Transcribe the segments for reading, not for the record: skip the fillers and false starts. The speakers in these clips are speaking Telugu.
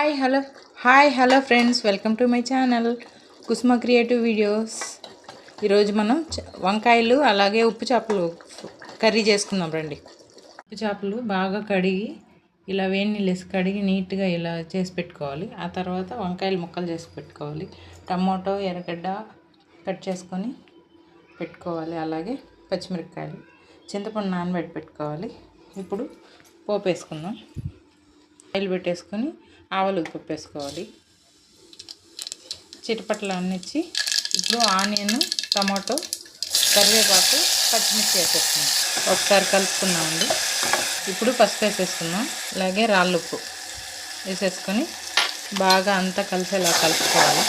Hi hello friends, welcome to my channel Kusuma creative videos. ఈరోజు మనం వంకాయలు అలాగే ఉప్పు చేపలు కర్రీ చేసుకుందాం రండి. ఉప్పు చేపలు బాగా కడిగి ఇలా వేడి నీళ్ళు వేసి కడిగి నీట్గా ఇలా చేసి పెట్టుకోవాలి. ఆ తర్వాత వంకాయలు ముక్కలు చేసి పెట్టుకోవాలి. టమోటో ఎర్రగడ్డ కట్ చేసుకొని పెట్టుకోవాలి. అలాగే పచ్చిమిరపకాయలు, చింతపండు నానబెట్టి పెట్టుకోవాలి. ఇప్పుడు పోపు వేసుకుందాం. ఆయిల్ పెట్టేసుకొని ఆవాలు పప్పు వేసుకోవాలి. చిటపట్లు అన్నిచ్చి ఇప్పుడు ఆనియన్, టమాటో, కరివేపాకు, పచ్చిమిర్చి వేసేసుకున్నాం. ఒకసారి కలుపుకున్నామండి. ఇప్పుడు పసుపు వేసేసుకున్నాం. అలాగే రాళ్ళుప్పు వేసేసుకొని బాగా అంతా కలిసేలా కలుపుకోవాలి.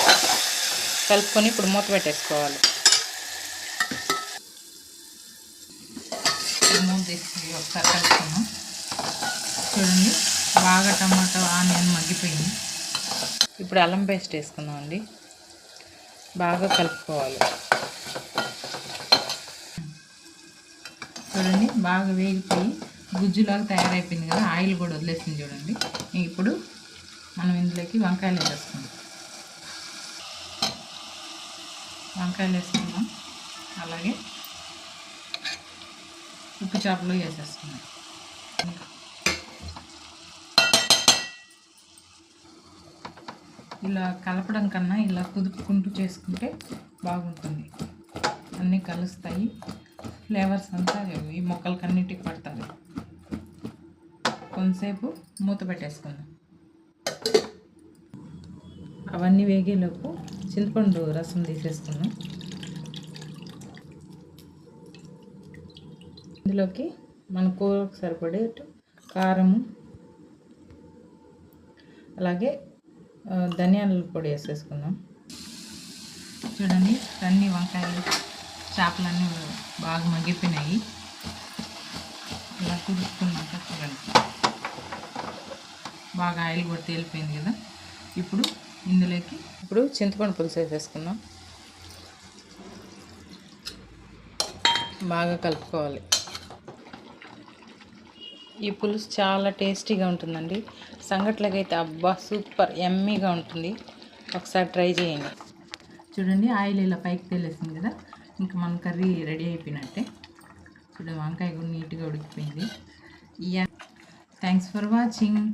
కలుపుకొని ఇప్పుడు మూత పెట్టేసుకోవాలి. మూత తీసి ఒకసారి కలుపుకున్నాం. చూడండి, బాగా టమాటో ఆనియన్ మగ్గిపోయింది. ఇప్పుడు అల్లం పేస్ట్ వేసుకుందాం అండి. బాగా కలుపుకోవాలి. చూడండి, బాగా వేగిపోయి గుజ్జులాగా తయారైపోయింది కదా, ఆయిల్ కూడా వదిలేసింది చూడండి. ఇప్పుడు మనం ఇందులోకి వంకాయలు వేసేసుకుందాం. వంకాయలు వేసుకుందాం. అలాగే ఉప్పు చేపలు వేసేసుకుందాం. ఇలా కలపడం కన్నా ఇలా కుదుపుకుంటూ చేసుకుంటే బాగుంటుంది. అన్నీ కలుస్తాయి, ఫ్లేవర్స్ అంతా ఈ మొక్కలకన్నిటికి పడతాయి. కొంతసేపు మూత పెట్టేసుకుందాం. అవన్నీ వేగేలోపు చింతపండు రసం తీసేసుకుందాం. ఇందులోకి మన కూరకు సరిపడే కారము, అలాగే ధనియాల పొడి వేసేసుకుందాం. చూడండి, అన్ని వంకాయలు చేపలన్నీ బాగా మగ్గిపోయినాయి. ఇలా కుదుపుకున్నాక చూడండి, బాగా ఆయిల్ కూడా తేలిపోయింది కదా. ఇప్పుడు ఇందులోకి చింతపండు పులుసు వేసేసుకుందాం. బాగా కలుపుకోవాలి. ఈ పులుసు చాలా టేస్టీగా ఉంటుందండి. సంగట్లకైతే అబ్బా సూపర్ యమ్మీగా ఉంటుంది. ఒకసారి ట్రై చేయండి. చూడండి, ఆయిల్ ఇలా పైకి తేలేసింది కదా, ఇంకా మన కర్రీ రెడీ అయిపోయినట్టే. చూడండి, వంకాయ కూడా నీట్గా ఉడికిపోయింది. Thanks for watching.